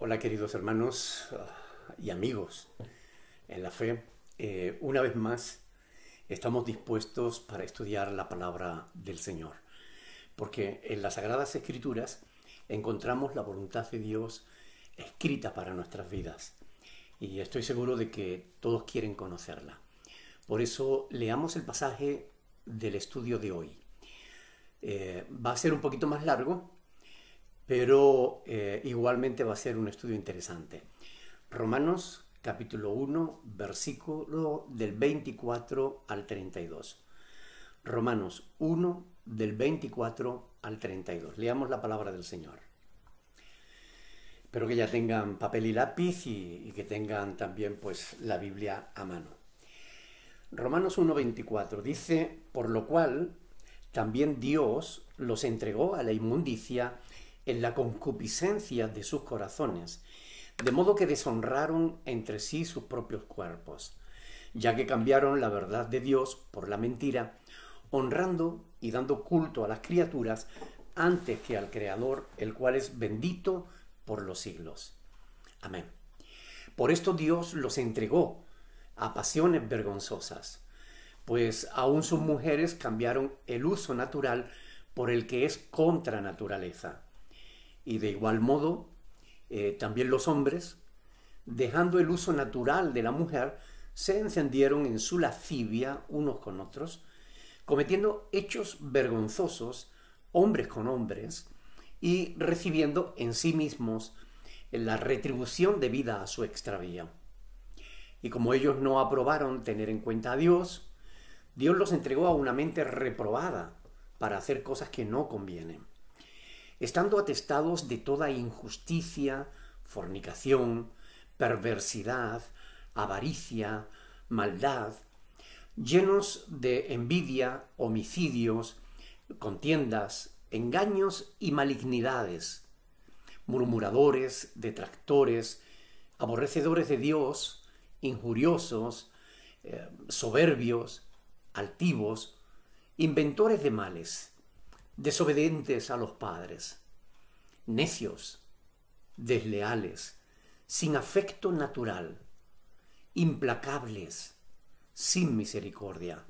Hola queridos hermanos y amigos en la fe. Una vez más estamos dispuestos para estudiar la palabra del Señor, porque en las Sagradas Escrituras encontramos la voluntad de Dios escrita para nuestras vidas y estoy seguro de que todos quieren conocerla. Por eso leamos el pasaje del estudio de hoy. Va a ser un poquito más largo, pero igualmente va a ser un estudio interesante. Romanos capítulo 1, versículo del 24 al 32. Romanos 1, del 24 al 32. Leamos la palabra del Señor. Espero que ya tengan papel y lápiz y que tengan también pues la Biblia a mano. Romanos 1, 24 dice: por lo cual también Dios los entregó a la inmundicia en la concupiscencia de sus corazones, de modo que deshonraron entre sí sus propios cuerpos, ya que cambiaron la verdad de Dios por la mentira, honrando y dando culto a las criaturas antes que al Creador, el cual es bendito por los siglos. Amén. Por esto Dios los entregó a pasiones vergonzosas, pues aún sus mujeres cambiaron el uso natural por el que es contra naturaleza. Y de igual modo, también los hombres, dejando el uso natural de la mujer, se encendieron en su lascivia unos con otros, cometiendo hechos vergonzosos, hombres con hombres, y recibiendo en sí mismos la retribución debida a su extravío. Y como ellos no aprobaron tener en cuenta a Dios, Dios los entregó a una mente reprobada para hacer cosas que no convienen, estando atestados de toda injusticia, fornicación, perversidad, avaricia, maldad, llenos de envidia, homicidios, contiendas, engaños y malignidades, murmuradores, detractores, aborrecedores de Dios, injuriosos, soberbios, altivos, inventores de males, desobedientes a los padres, necios, desleales, sin afecto natural, implacables, sin misericordia,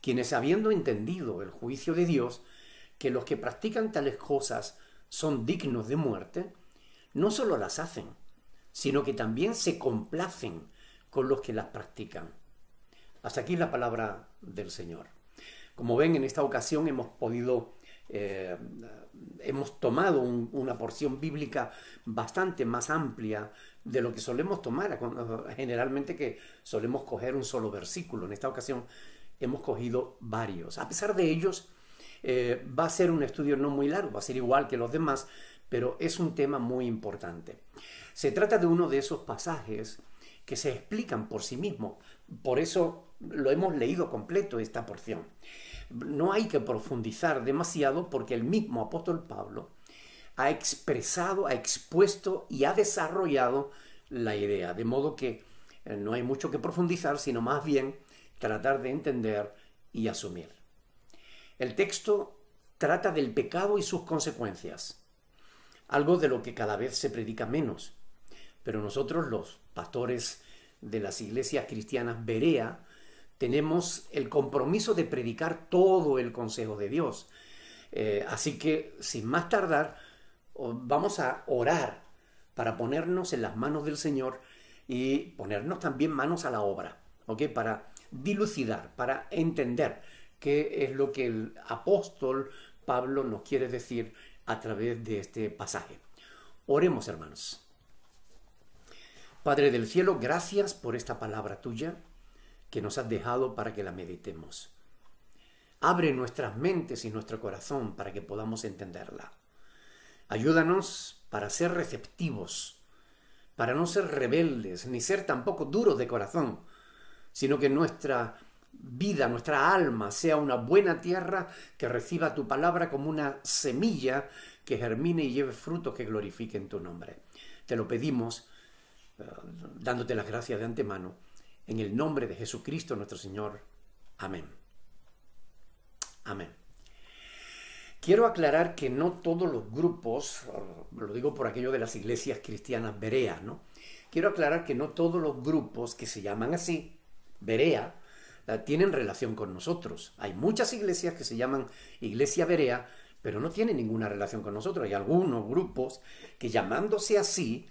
quienes habiendo entendido el juicio de Dios, que los que practican tales cosas son dignos de muerte, no solo las hacen, sino que también se complacen con los que las practican. Hasta aquí la palabra del Señor. Como ven, en esta ocasión hemos tomado una porción bíblica bastante más amplia de lo que solemos tomar generalmente, que solemos coger un solo versículo. En esta ocasión hemos cogido varios. A pesar de ellos, va a ser un estudio no muy largo, va a ser igual que los demás, pero es un tema muy importante. Se trata de uno de esos pasajes que se explican por sí mismos. Por eso lo hemos leído completo, esta porción. No hay que profundizar demasiado porque el mismo apóstol Pablo ha expresado, ha expuesto y ha desarrollado la idea. De modo que no hay mucho que profundizar, sino más bien tratar de entender y asumir. El texto trata del pecado y sus consecuencias, algo de lo que cada vez se predica menos. Pero nosotros, los pastores de las iglesias cristianas Berea, tenemos el compromiso de predicar todo el consejo de Dios. Así que, sin más tardar, vamos a orar para ponernos en las manos del Señor y ponernos también manos a la obra, ¿ok? Para dilucidar, para entender qué es lo que el apóstol Pablo nos quiere decir a través de este pasaje. Oremos, hermanos. Padre del cielo, gracias por esta palabra tuya que nos has dejado para que la meditemos. Abre nuestras mentes y nuestro corazón para que podamos entenderla. Ayúdanos para ser receptivos, para no ser rebeldes, ni ser tampoco duros de corazón, sino que nuestra vida, nuestra alma sea una buena tierra que reciba tu palabra como una semilla que germine y lleve frutos que glorifiquen tu nombre. Te lo pedimos dándote las gracias de antemano, en el nombre de Jesucristo nuestro Señor. Amén. Amén. Quiero aclarar que no todos los grupos, lo digo por aquello de las iglesias cristianas Berea, ¿no? Quiero aclarar que no todos los grupos que se llaman así, Berea, tienen relación con nosotros. Hay muchas iglesias que se llaman Iglesia Berea, pero no tienen ninguna relación con nosotros. Hay algunos grupos que, llamándose así,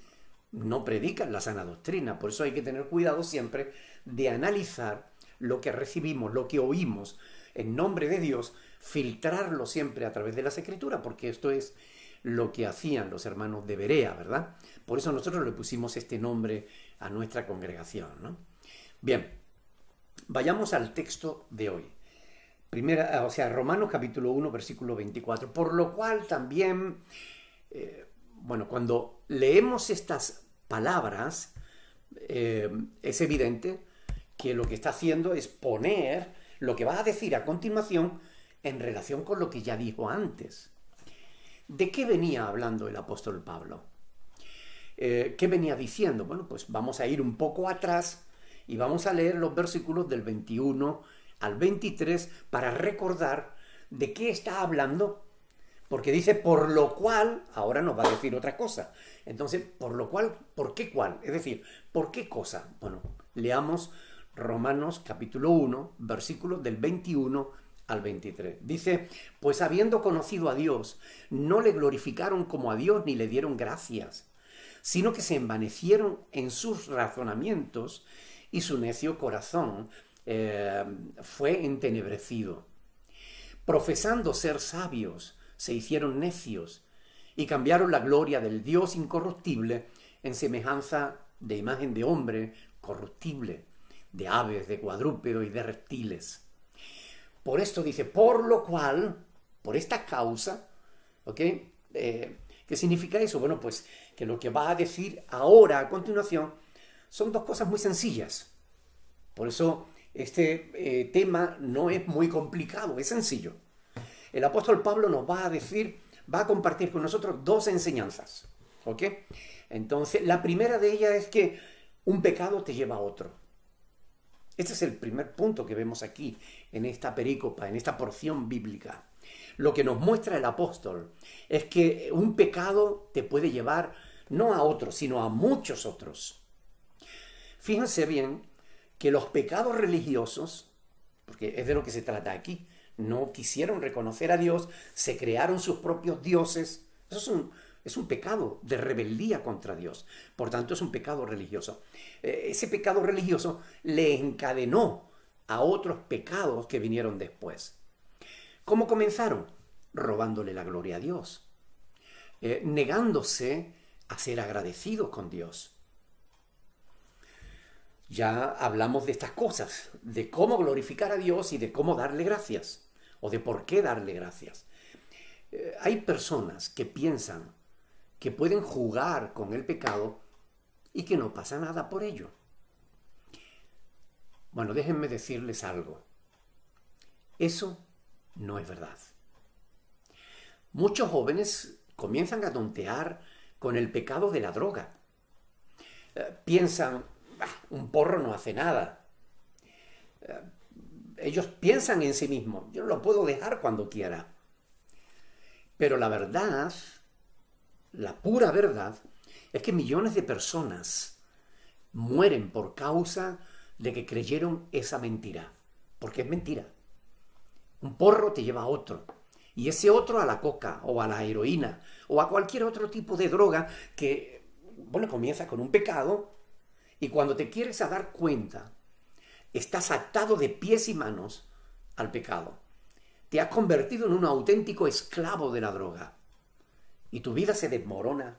no predican la sana doctrina. Por eso hay que tener cuidado siempre de analizar lo que recibimos, lo que oímos en nombre de Dios, filtrarlo siempre a través de las Escrituras, porque esto es lo que hacían los hermanos de Berea, ¿verdad? Por eso nosotros le pusimos este nombre a nuestra congregación, ¿no? Bien, vayamos al texto de hoy. Romanos capítulo 1, versículo 24. Por lo cual también, cuando leemos estas palabras, es evidente que lo que está haciendo es poner lo que va a decir a continuación en relación con lo que ya dijo antes. ¿De qué venía hablando el apóstol Pablo? ¿Qué venía diciendo? Bueno, pues vamos a ir un poco atrás y vamos a leer los versículos del 21 al 23 para recordar de qué está hablando, porque dice por lo cual, ahora nos va a decir otra cosa. Entonces, por lo cual, ¿por qué cuál? Es decir, ¿por qué cosa? Bueno, leamos Romanos capítulo 1, versículos del 21 al 23. Dice, pues habiendo conocido a Dios, no le glorificaron como a Dios ni le dieron gracias, sino que se envanecieron en sus razonamientos y su necio corazón fue entenebrecido. Profesando ser sabios, se hicieron necios y cambiaron la gloria del Dios incorruptible en semejanza de imagen de hombre corruptible, de aves, de cuadrúpedos y de reptiles. Por esto dice, por lo cual, por esta causa, ¿ok? ¿Qué significa eso? Bueno, pues que lo que va a decir ahora, a continuación, son dos cosas muy sencillas. Por eso este tema no es muy complicado, es sencillo. El apóstol Pablo nos va a decir, va a compartir con nosotros dos enseñanzas, ¿ok? Entonces, la primera de ellas es que un pecado te lleva a otro. Este es el primer punto que vemos aquí, en esta perícopa, en esta porción bíblica. Lo que nos muestra el apóstol es que un pecado te puede llevar no a otro, sino a muchos otros. Fíjense bien que los pecados religiosos, porque es de lo que se trata aquí, no quisieron reconocer a Dios, se crearon sus propios dioses. Eso es un pecado de rebeldía contra Dios. Por tanto, es un pecado religioso. Ese pecado religioso le encadenó a otros pecados que vinieron después. ¿Cómo comenzaron? Robándole la gloria a Dios, negándose a ser agradecidos con Dios. Ya hablamos de estas cosas, de cómo glorificar a Dios y de cómo darle gracias, o de por qué darle gracias. Hay personas que piensan que pueden jugar con el pecado y que no pasa nada por ello. Bueno, déjenme decirles algo. Eso no es verdad. Muchos jóvenes comienzan a tontear con el pecado de la droga. Piensan, un porro no hace nada. Ellos piensan en sí mismos, yo lo puedo dejar cuando quiera. Pero la verdad, la pura verdad, es que millones de personas mueren por causa de que creyeron esa mentira. Porque es mentira. Un porro te lleva a otro. Y ese otro a la coca, o a la heroína, o a cualquier otro tipo de droga que, comienza con un pecado, y cuando te quieres dar cuenta, estás atado de pies y manos al pecado. Te has convertido en un auténtico esclavo de la droga. Y tu vida se desmorona,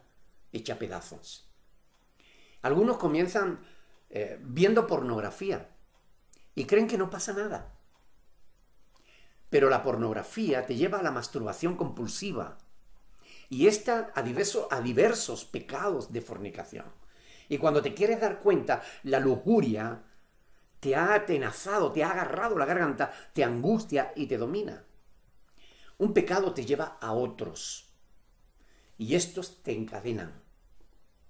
hecha pedazos. Algunos comienzan viendo pornografía y creen que no pasa nada. Pero la pornografía te lleva a la masturbación compulsiva y esta a diversos pecados de fornicación. Y cuando te quieres dar cuenta, la lujuria te ha atenazado, te ha agarrado la garganta, te angustia y te domina. Un pecado te lleva a otros y estos te encadenan.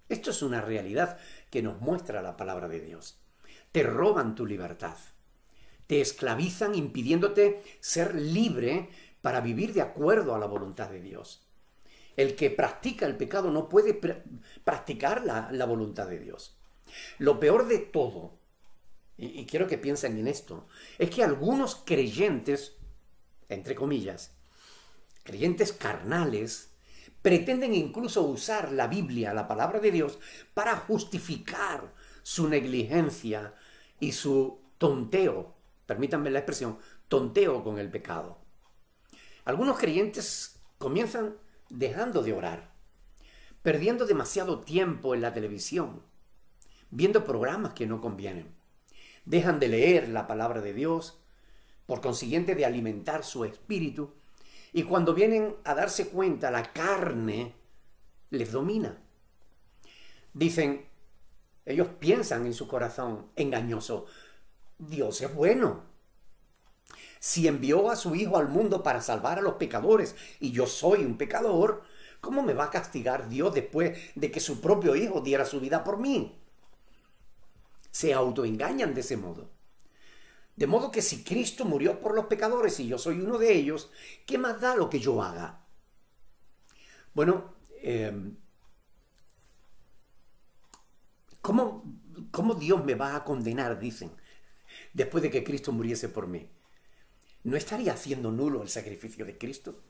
Esto es una realidad que nos muestra la palabra de Dios. Te roban tu libertad, te esclavizan impidiéndote ser libre para vivir de acuerdo a la voluntad de Dios. El que practica el pecado no puede practicar la voluntad de Dios. Lo peor de todo, y quiero que piensen en esto, es que algunos creyentes, entre comillas, creyentes carnales, pretenden incluso usar la Biblia, la palabra de Dios, para justificar su negligencia y su tonteo, permítanme la expresión, tonteo con el pecado. Algunos creyentes comienzan dejando de orar, perdiendo demasiado tiempo en la televisión, viendo programas que no convienen. Dejan de leer la palabra de Dios, por consiguiente de alimentar su espíritu, y cuando vienen a darse cuenta, la carne les domina. Dicen, ellos piensan en su corazón engañoso, Dios es bueno. Si envió a su Hijo al mundo para salvar a los pecadores y yo soy un pecador, ¿cómo me va a castigar Dios después de que su propio Hijo diera su vida por mí? Se autoengañan de ese modo. De modo que si Cristo murió por los pecadores y yo soy uno de ellos, ¿qué más da lo que yo haga? Bueno, ¿cómo Dios me va a condenar? Dicen, después de que Cristo muriese por mí. ¿No estaría haciendo nulo el sacrificio de Cristo?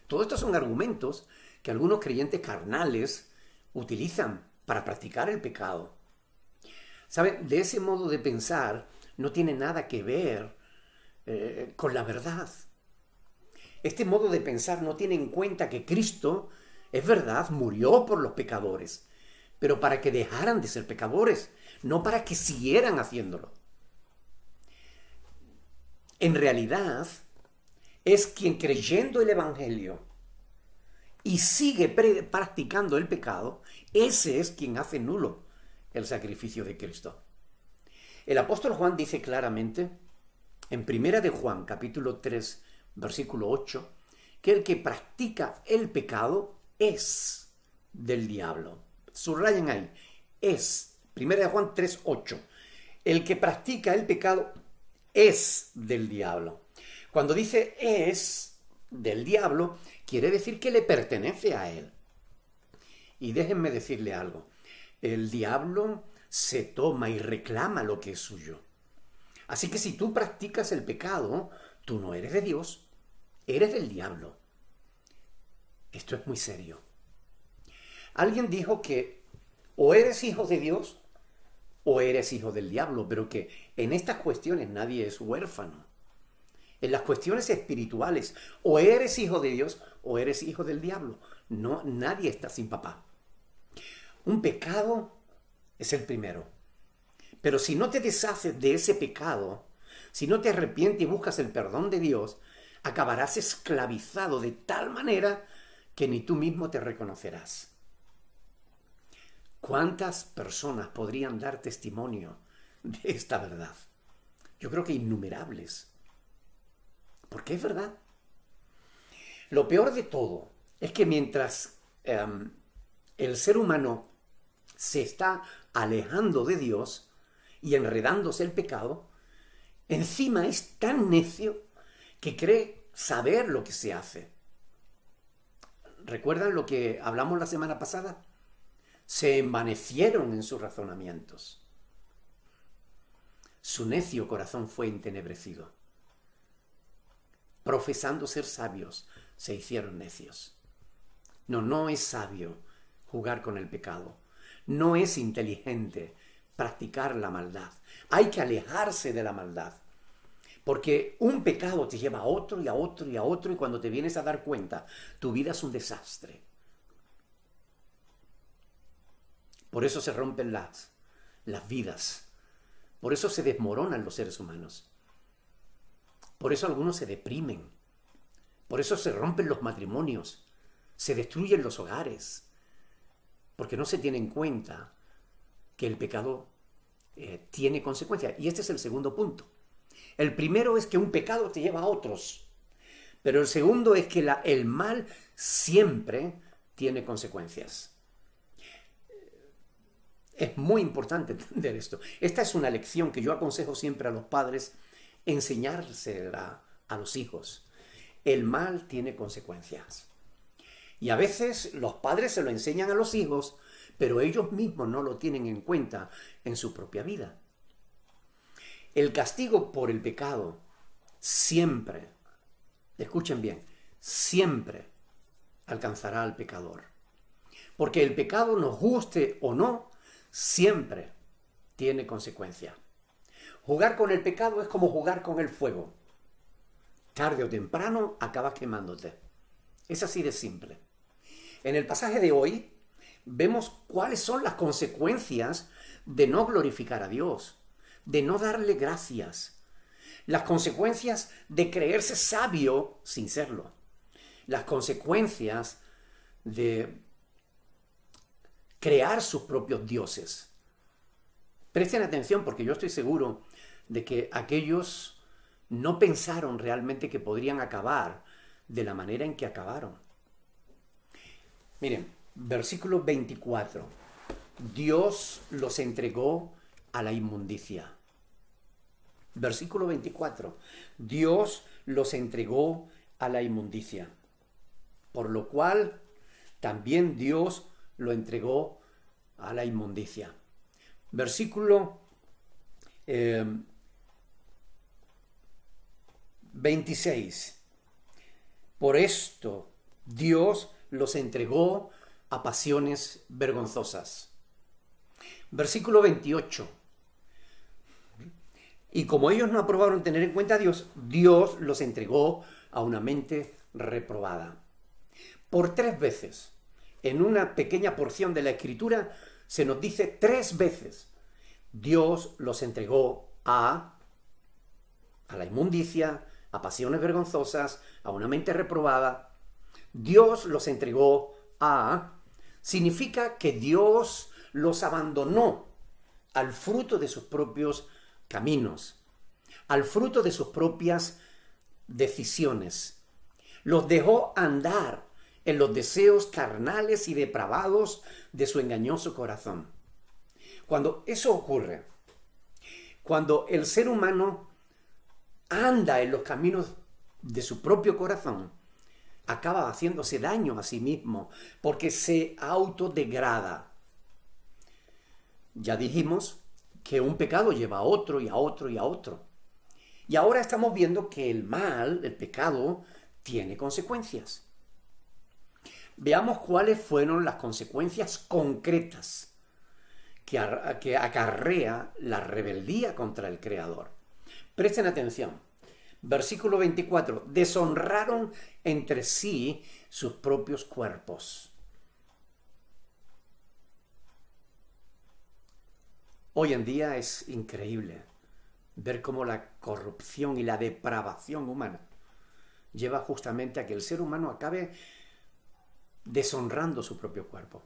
Todos estos son argumentos que algunos creyentes carnales utilizan para practicar el pecado. ¿Saben? De ese modo de pensar no tiene nada que ver con la verdad. Este modo de pensar no tiene en cuenta que Cristo, es verdad, murió por los pecadores, pero para que dejaran de ser pecadores, no para que siguieran haciéndolo. En realidad, es quien creyendo el Evangelio y sigue practicando el pecado, ese es quien hace nulo el sacrificio de Cristo. El apóstol Juan dice claramente, en 1 de Juan, capítulo 3, versículo 8, que el que practica el pecado es del diablo. Subrayen ahí, es, 1 de Juan 3, 8. El que practica el pecado es del diablo. Cuando dice es del diablo, quiere decir que le pertenece a él. Y déjenme decirle algo, el diablo se toma y reclama lo que es suyo. Así que si tú practicas el pecado, tú no eres de Dios, eres del diablo. Esto es muy serio. Alguien dijo que o eres hijo de Dios o eres hijo del diablo, pero que en estas cuestiones nadie es huérfano. En las cuestiones espirituales, o eres hijo de Dios o eres hijo del diablo. No, nadie está sin papá. Un pecado es el primero. Pero si no te deshaces de ese pecado, si no te arrepientes y buscas el perdón de Dios, acabarás esclavizado de tal manera que ni tú mismo te reconocerás. ¿Cuántas personas podrían dar testimonio de esta verdad? Yo creo que innumerables. Porque es verdad. Lo peor de todo es que mientras el ser humano se está alejando de Dios y enredándose el pecado, encima es tan necio que cree saber lo que se hace. ¿Recuerdan lo que hablamos la semana pasada? Se envanecieron en sus razonamientos. Su necio corazón fue entenebrecido. Profesando ser sabios, se hicieron necios. No es sabio jugar con el pecado. No es inteligente practicar la maldad. Hay que alejarse de la maldad. Porque un pecado te lleva a otro y a otro y a otro, y cuando te vienes a dar cuenta, tu vida es un desastre. Por eso se rompen las vidas. Por eso se desmoronan los seres humanos. Por eso algunos se deprimen. Por eso se rompen los matrimonios. Se destruyen los hogares. Porque no se tiene en cuenta que el pecado tiene consecuencias. Y este es el segundo punto. El primero es que un pecado te lleva a otros. Pero el segundo es que el mal siempre tiene consecuencias. Es muy importante entender esto. Esta es una lección que yo aconsejo siempre a los padres enseñársela a los hijos. El mal tiene consecuencias. Y a veces los padres se lo enseñan a los hijos, pero ellos mismos no lo tienen en cuenta en su propia vida. El castigo por el pecado siempre, escuchen bien, siempre alcanzará al pecador. Porque el pecado, nos guste o no, siempre tiene consecuencias. Jugar con el pecado es como jugar con el fuego. Tarde o temprano acabas quemándote. Es así de simple. En el pasaje de hoy vemos cuáles son las consecuencias de no glorificar a Dios, de no darle gracias. Las consecuencias de creerse sabio sin serlo. Las consecuencias de crear sus propios dioses. Presten atención porque yo estoy seguro de que aquellos no pensaron realmente que podrían acabar de la manera en que acabaron. Miren, versículo 24. Dios los entregó a la inmundicia. Versículo 24. Dios los entregó a la inmundicia. Por lo cual también Dios lo entregó a la inmundicia. Versículo 26. Por esto Dios los entregó a pasiones vergonzosas. Versículo 28. Y como ellos no aprobaron tener en cuenta a Dios, Dios los entregó a una mente reprobada. Por 3 veces, en una pequeña porción de la Escritura, se nos dice 3 veces, Dios los entregó a la inmundicia, a pasiones vergonzosas, a una mente reprobada. Dios los entregó significa que Dios los abandonó al fruto de sus propios caminos, al fruto de sus propias decisiones. Los dejó andar en los deseos carnales y depravados de su engañoso corazón. Cuando eso ocurre, cuando el ser humano anda en los caminos de su propio corazón, acaba haciéndose daño a sí mismo porque se autodegrada. Ya dijimos que un pecado lleva a otro y a otro y a otro. Y ahora estamos viendo que el mal, el pecado, tiene consecuencias. Veamos cuáles fueron las consecuencias concretas que acarrea la rebeldía contra el Creador. Presten atención. Versículo 24. Deshonraron entre sí sus propios cuerpos. Hoy en día es increíble ver cómo la corrupción y la depravación humana lleva justamente a que el ser humano acabe deshonrando su propio cuerpo.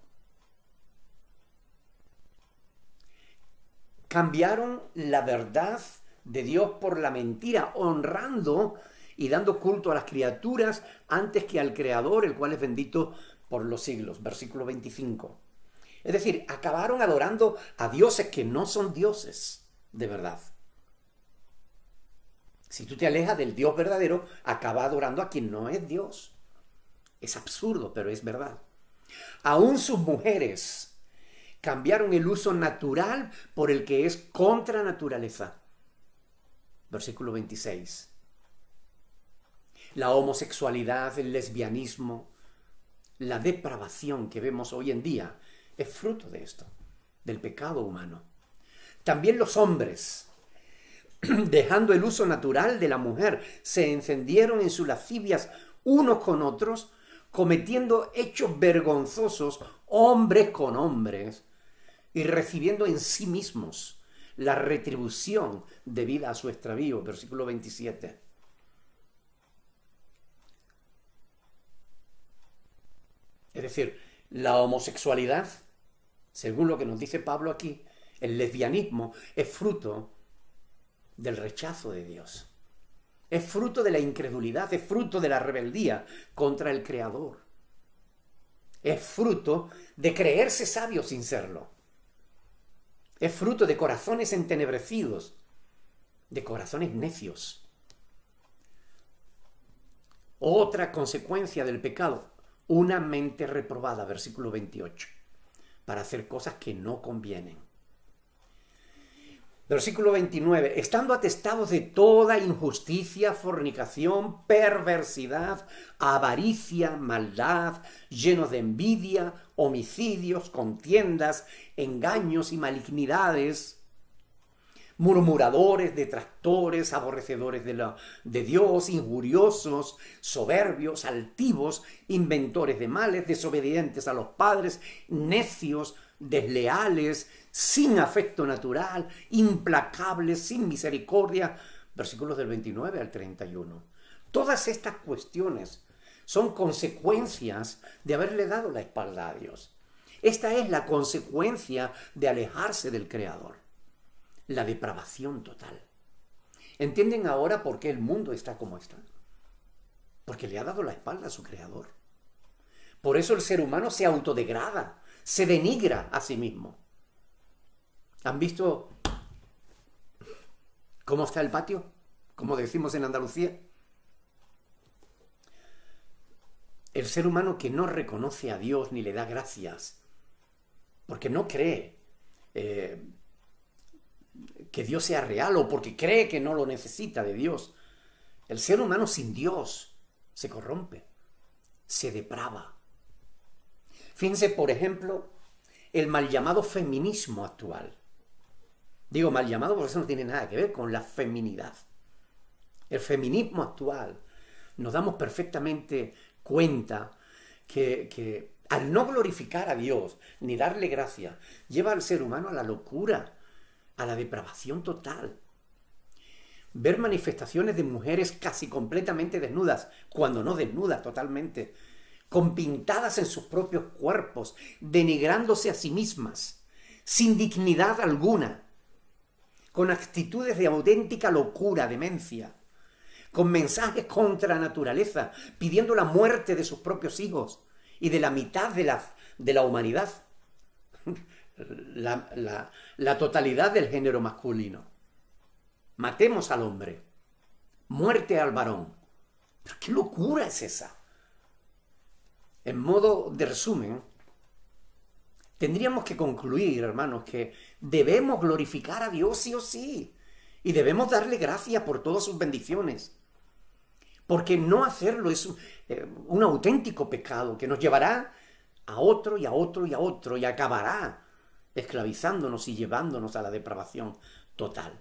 Cambiaron la verdad de Dios por la mentira, honrando y dando culto a las criaturas antes que al Creador, el cual es bendito por los siglos. Versículo 25. Es decir, acabaron adorando a dioses que no son dioses de verdad. Si tú te alejas del Dios verdadero, acaba adorando a quien no es Dios. Es absurdo, pero es verdad. Aún sus mujeres cambiaron el uso natural por el que es contra naturaleza. Versículo 26. La homosexualidad, el lesbianismo, la depravación que vemos hoy en día es fruto de esto, del pecado humano. También los hombres, dejando el uso natural de la mujer, se encendieron en sus lascivias unos con otros, cometiendo hechos vergonzosos, hombres con hombres, y recibiendo en sí mismos la retribución debida a su extravío. Versículo 27. Es decir, la homosexualidad, según lo que nos dice Pablo aquí, el lesbianismo, es fruto del rechazo de Dios. Es fruto de la incredulidad, es fruto de la rebeldía contra el Creador. Es fruto de creerse sabio sin serlo. Es fruto de corazones entenebrecidos, de corazones necios. Otra consecuencia del pecado, una mente reprobada, versículo 28, para hacer cosas que no convienen. Versículo 29, estando atestados de toda injusticia, fornicación, perversidad, avaricia, maldad, llenos de envidia, homicidios, contiendas, engaños y malignidades, murmuradores, detractores, aborrecedores de Dios, injuriosos, soberbios, altivos, inventores de males, desobedientes a los padres, necios, desleales, sin afecto natural, implacables, sin misericordia. Versículos del 29 al 31. Todas estas cuestiones son consecuencias de haberle dado la espalda a Dios. Esta es la consecuencia de alejarse del Creador. La depravación total. ¿Entienden ahora por qué el mundo está como está? Porque le ha dado la espalda a su Creador. Por eso el ser humano se autodegrada, se denigra a sí mismo. ¿Han visto cómo está el patio? Como decimos en Andalucía. El ser humano que no reconoce a Dios ni le da gracias, porque no cree que Dios sea real o porque cree que no lo necesita de Dios. El ser humano sin Dios se corrompe, se deprava. Fíjense, por ejemplo, el mal llamado feminismo actual. Digo mal llamado porque eso no tiene nada que ver con la feminidad. El feminismo actual, nos damos perfectamente cuenta que al no glorificar a Dios ni darle gracia, lleva al ser humano a la locura, a la depravación total. Ver manifestaciones de mujeres casi completamente desnudas, cuando no desnudas totalmente, con pintadas en sus propios cuerpos, denigrándose a sí mismas, sin dignidad alguna, con actitudes de auténtica locura, demencia, con mensajes contra la naturaleza, pidiendo la muerte de sus propios hijos y de la mitad de la humanidad. La totalidad del género masculino. Matemos al hombre. Muerte al varón. ¿Pero qué locura es esa? En modo de resumen, tendríamos que concluir, hermanos, que debemos glorificar a Dios sí o sí. Y debemos darle gracias por todas sus bendiciones. Porque no hacerlo es un auténtico pecado que nos llevará a otro y a otro y a otro y acabará esclavizándonos y llevándonos a la depravación total.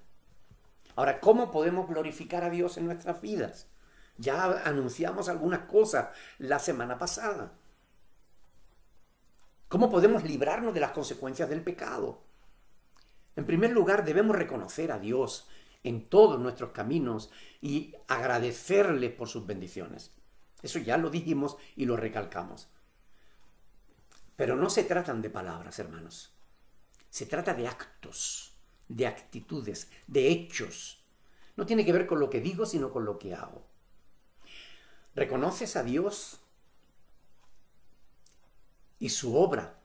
Ahora, ¿cómo podemos glorificar a Dios en nuestras vidas? Ya anunciamos algunas cosas la semana pasada. ¿Cómo podemos librarnos de las consecuencias del pecado? En primer lugar, debemos reconocer a Dios en todos nuestros caminos y agradecerle por sus bendiciones. Eso ya lo dijimos y lo recalcamos. Pero no se tratan de palabras, hermanos. Se trata de actos, de actitudes, de hechos. No tiene que ver con lo que digo, sino con lo que hago. ¿Reconoces a Dios y su obra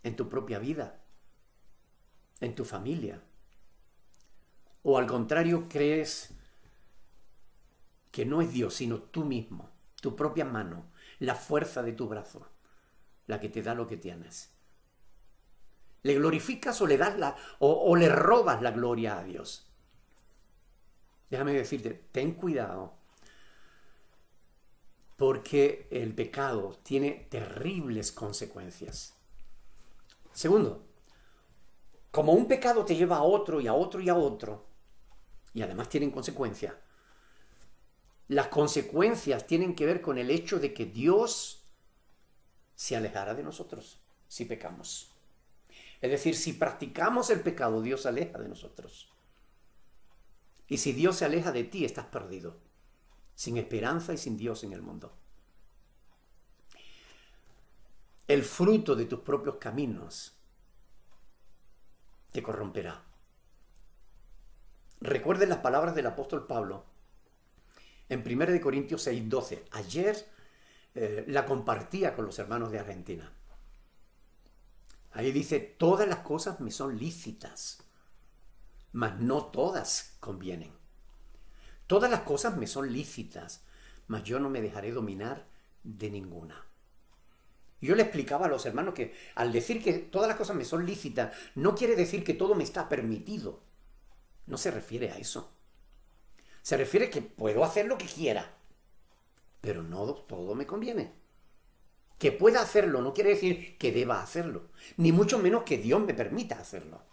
en tu propia vida, en tu familia? ¿O al contrario crees que no es Dios, sino tú mismo, tu propia mano, la fuerza de tu brazo, la que te da lo que tienes? ¿Le glorificas o le das o le robas la gloria a Dios? Déjame decirte, ten cuidado, porque el pecado tiene terribles consecuencias. Segundo, como un pecado te lleva a otro y a otro y a otro, y además tienen consecuencias, las consecuencias tienen que ver con el hecho de que Dios se alejará de nosotros si pecamos. Es decir, si practicamos el pecado, Dios se aleja de nosotros. Y si Dios se aleja de ti, estás perdido, sin esperanza y sin Dios en el mundo. El fruto de tus propios caminos te corromperá. Recuerden las palabras del apóstol Pablo en 1 Corintios 6:12. Ayer la compartía con los hermanos de Argentina. Ahí dice, todas las cosas me son lícitas, mas no todas convienen. Todas las cosas me son lícitas, mas yo no me dejaré dominar de ninguna. Yo le explicaba a los hermanos que al decir que todas las cosas me son lícitas, no quiere decir que todo me está permitido. No se refiere a eso. Se refiere que puedo hacer lo que quiera, pero no todo me conviene. Que pueda hacerlo no quiere decir que deba hacerlo, ni mucho menos que Dios me permita hacerlo.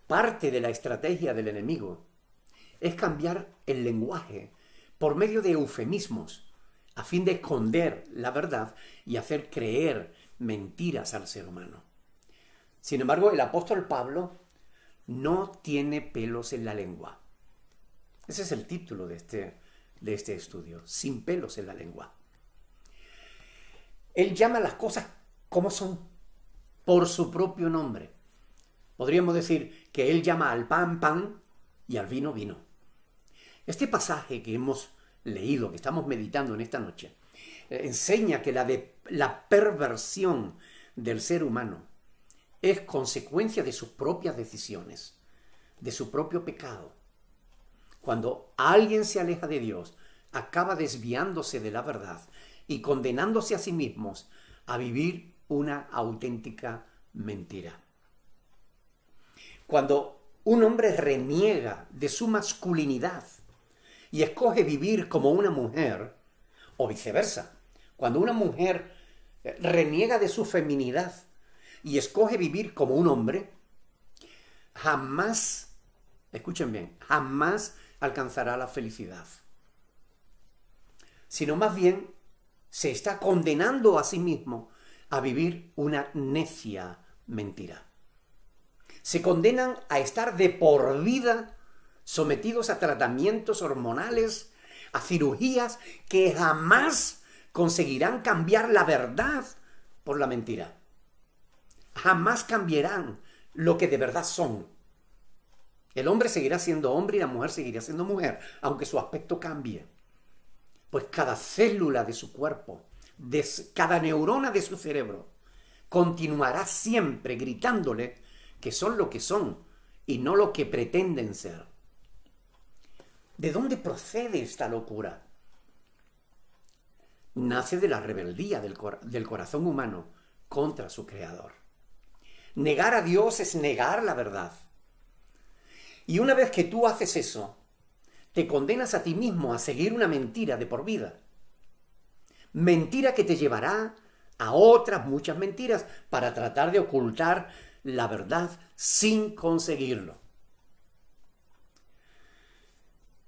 Parte de la estrategia del enemigo es cambiar el lenguaje por medio de eufemismos, a fin de esconder la verdad y hacer creer mentiras al ser humano. Sin embargo, el apóstol Pablo no tiene pelos en la lengua. Ese es el título de este estudio, sin pelos en la lengua. Él llama las cosas como son, por su propio nombre. Podríamos decir que él llama al pan, pan, y al vino, vino. Este pasaje que hemos leído, que estamos meditando en esta noche, enseña que la perversión del ser humano es consecuencia de sus propias decisiones, de su propio pecado. Cuando alguien se aleja de Dios, acaba desviándose de la verdad y condenándose a sí mismos a vivir una auténtica mentira. Cuando un hombre reniega de su masculinidad y escoge vivir como una mujer, o viceversa, cuando una mujer reniega de su feminidad y escoge vivir como un hombre, jamás, escuchen bien, jamás alcanzará la felicidad, sino más bien se está condenando a sí mismo a vivir una necia mentira. Se condenan a estar de por vida sometidos a tratamientos hormonales, a cirugías que jamás conseguirán cambiar la verdad por la mentira. Jamás cambiarán lo que de verdad son. El hombre seguirá siendo hombre y la mujer seguirá siendo mujer, aunque su aspecto cambie. Pues cada célula de su cuerpo, cada neurona de su cerebro, continuará siempre gritándole que son lo que son y no lo que pretenden ser. ¿De dónde procede esta locura? Nace de la rebeldía del corazón humano contra su Creador. Negar a Dios es negar la verdad. Y una vez que tú haces eso, te condenas a ti mismo a seguir una mentira de por vida. Mentira que te llevará a otras muchas mentiras para tratar de ocultar la verdad sin conseguirlo.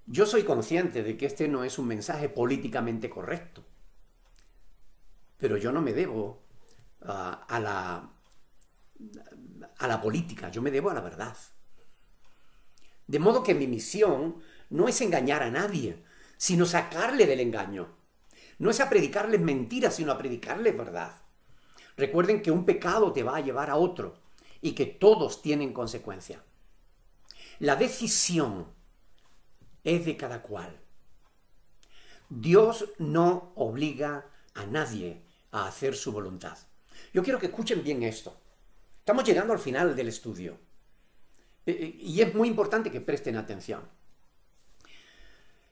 Yo soy consciente de que este no es un mensaje políticamente correcto, pero yo no me debo a la política, yo me debo a la verdad. De modo que mi misión no es engañar a nadie, sino sacarle del engaño. No es a predicarles mentiras, sino a predicarles verdad. Recuerden que un pecado te va a llevar a otro y que todos tienen consecuencia. La decisión es de cada cual. Dios no obliga a nadie a hacer su voluntad. Yo quiero que escuchen bien esto. Estamos llegando al final del estudio. Y es muy importante que presten atención.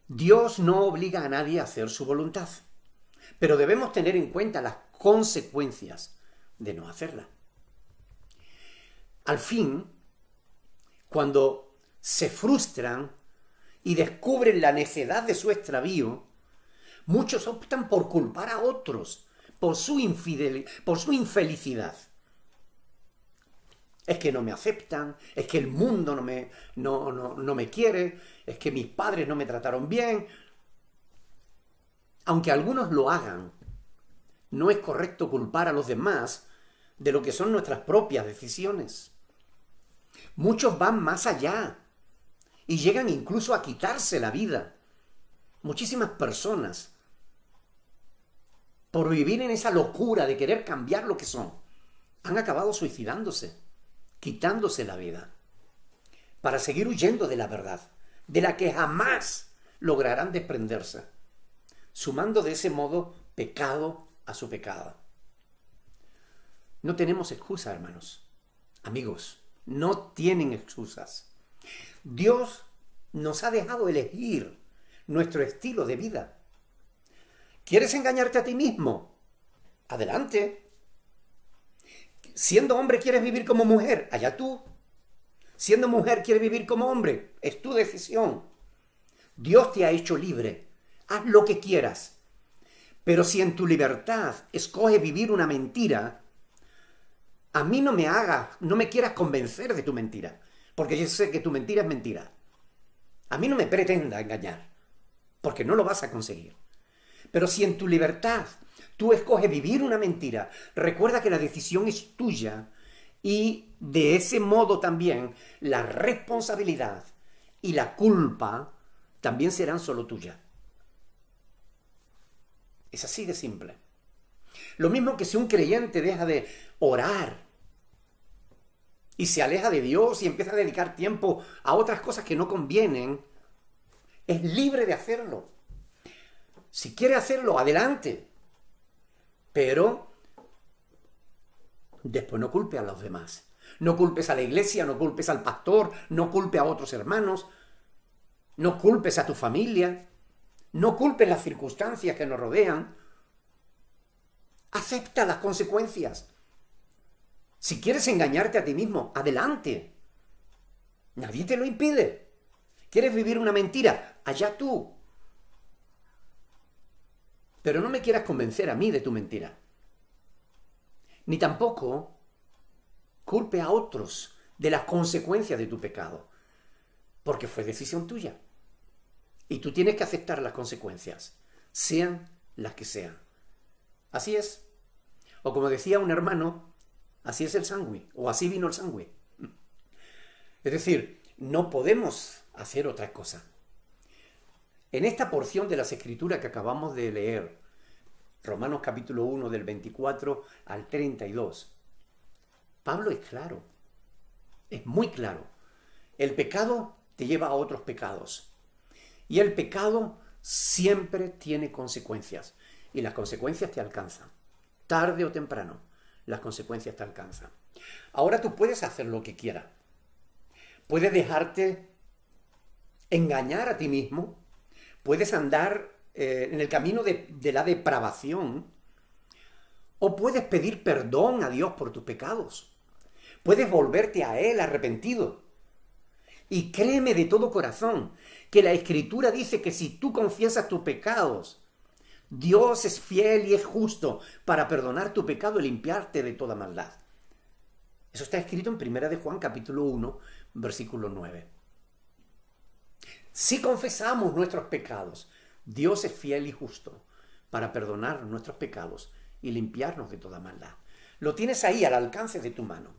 Dios no obliga a nadie a hacer su voluntad, pero debemos tener en cuenta las consecuencias de no hacerla. Al fin, cuando se frustran y descubren la necedad de su extravío, muchos optan por culpar a otros por su infelicidad. Es que no me aceptan, es que el mundo no me quiere, es que mis padres no me trataron bien. Aunque algunos lo hagan, no es correcto culpar a los demás de lo que son nuestras propias decisiones. Muchos van más allá y llegan incluso a quitarse la vida. Muchísimas personas, por vivir en esa locura de querer cambiar lo que son, han acabado suicidándose, quitándose la vida, para seguir huyendo de la verdad, de la que jamás lograrán desprenderse, sumando de ese modo pecado a su pecado. No tenemos excusa, hermanos, amigos, no tienen excusas. Dios nos ha dejado elegir nuestro estilo de vida. ¿Quieres engañarte a ti mismo? Adelante. Siendo hombre, ¿quieres vivir como mujer? Allá tú. Siendo mujer, ¿quieres vivir como hombre? Es tu decisión. Dios te ha hecho libre. Haz lo que quieras. Pero si en tu libertad escoges vivir una mentira, a mí no me quieras convencer de tu mentira, porque yo sé que tu mentira es mentira. A mí no me pretenda engañar, porque no lo vas a conseguir. Pero si en tu libertad tú escoges vivir una mentira, recuerda que la decisión es tuya y de ese modo también la responsabilidad y la culpa también serán solo tuyas. Es así de simple. Lo mismo que si un creyente deja de orar y se aleja de Dios y empieza a dedicar tiempo a otras cosas que no convienen, es libre de hacerlo. Si quiere hacerlo, adelante. Pero después no culpe a los demás. No culpes a la iglesia, no culpes al pastor, no culpes a otros hermanos, no culpes a tu familia, no culpes las circunstancias que nos rodean. Acepta las consecuencias. Si quieres engañarte a ti mismo, adelante. Nadie te lo impide. ¿Quieres vivir una mentira? Allá tú. Pero no me quieras convencer a mí de tu mentira. Ni tampoco culpe a otros de las consecuencias de tu pecado, porque fue decisión tuya. Y tú tienes que aceptar las consecuencias, sean las que sean. Así es. O como decía un hermano, así es el sándwich, o así vino el sándwich. Es decir, no podemos hacer otra cosa. En esta porción de las Escrituras que acabamos de leer, Romanos capítulo 1 del 24 al 32, Pablo es claro, es muy claro. El pecado te lleva a otros pecados. Y el pecado siempre tiene consecuencias. Y las consecuencias te alcanzan. Tarde o temprano, las consecuencias te alcanzan. Ahora tú puedes hacer lo que quieras. Puedes dejarte engañar a ti mismo. Puedes andar en el camino de la depravación. O puedes pedir perdón a Dios por tus pecados. Puedes volverte a Él arrepentido. Y créeme de todo corazón que la Escritura dice que si tú confiesas tus pecados, Dios es fiel y es justo para perdonar tu pecado y limpiarte de toda maldad. Eso está escrito en 1 de Juan capítulo 1, versículo 9. Si confesamos nuestros pecados, Dios es fiel y justo para perdonar nuestros pecados y limpiarnos de toda maldad. Lo tienes ahí al alcance de tu mano.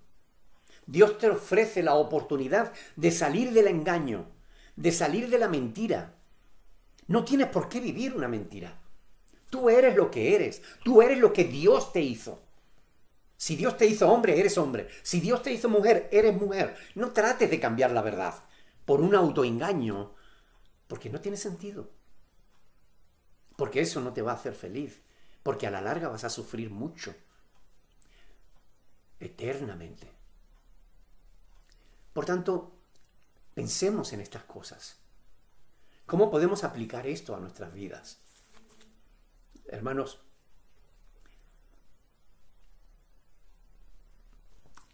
Dios te ofrece la oportunidad de salir del engaño, de salir de la mentira. No tienes por qué vivir una mentira. Tú eres lo que eres. Tú eres lo que Dios te hizo. Si Dios te hizo hombre, eres hombre. Si Dios te hizo mujer, eres mujer. No trates de cambiar la verdad por un autoengaño, porque no tiene sentido. Porque eso no te va a hacer feliz. Porque a la larga vas a sufrir mucho. Eternamente. Por tanto, pensemos en estas cosas. ¿Cómo podemos aplicar esto a nuestras vidas? Hermanos,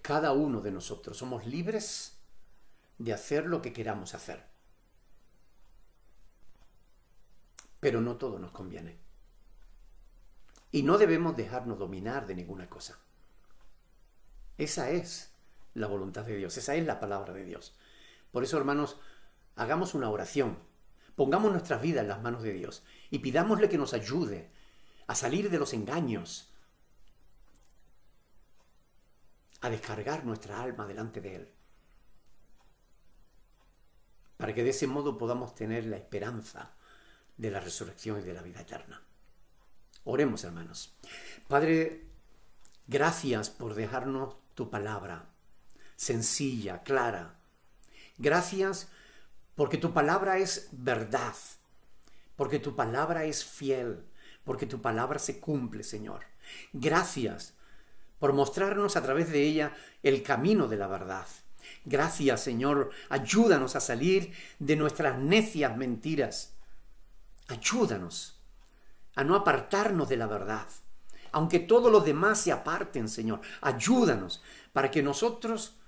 cada uno de nosotros somos libres de hacer lo que queramos hacer. Pero no todo nos conviene. Y no debemos dejarnos dominar de ninguna cosa. Esa es la voluntad de Dios, esa es la palabra de Dios. Por eso, hermanos, hagamos una oración, pongamos nuestras vidas en las manos de Dios y pidámosle que nos ayude a salir de los engaños, a descargar nuestra alma delante de Él, para que de ese modo podamos tener la esperanza de la resurrección y de la vida eterna. Oremos, hermanos. Padre, gracias por dejarnos tu palabra, sencilla, clara. Gracias porque tu palabra es verdad, porque tu palabra es fiel, porque tu palabra se cumple, Señor. Gracias por mostrarnos a través de ella el camino de la verdad. Gracias, Señor. Ayúdanos a salir de nuestras necias mentiras. Ayúdanos a no apartarnos de la verdad. Aunque todos los demás se aparten, Señor, ayúdanos para que nosotros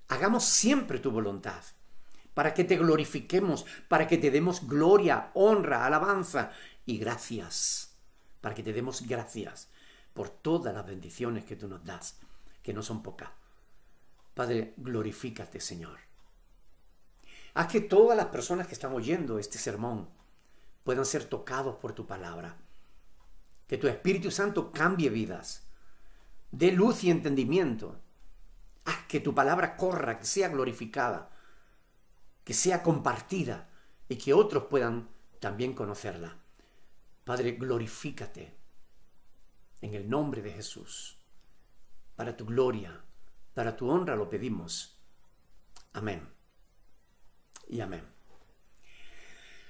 hagamos siempre tu voluntad, para que te glorifiquemos, para que te demos gloria, honra, alabanza y gracias, para que te demos gracias por todas las bendiciones que tú nos das, que no son pocas. Padre, glorifícate, Señor. Haz que todas las personas que están oyendo este sermón puedan ser tocados por tu palabra. Que tu Espíritu Santo cambie vidas, dé luz y entendimiento. Haz que tu palabra corra, que sea glorificada, que sea compartida y que otros puedan también conocerla. Padre, glorifícate en el nombre de Jesús. Para tu gloria, para tu honra lo pedimos. Amén y amén.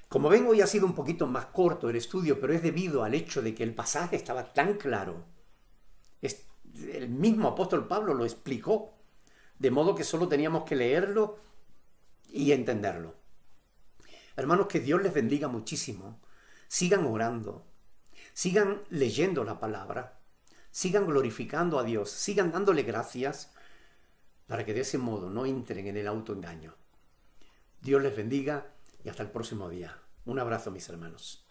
Como ven, hoy ha sido un poquito más corto el estudio, pero es debido al hecho de que el pasaje estaba tan claro. El mismo apóstol Pablo lo explicó, de modo que solo teníamos que leerlo y entenderlo. Hermanos, que Dios les bendiga muchísimo. Sigan orando, sigan leyendo la palabra, sigan glorificando a Dios, sigan dándole gracias para que de ese modo no entren en el autoengaño. Dios les bendiga y hasta el próximo día. Un abrazo, mis hermanos.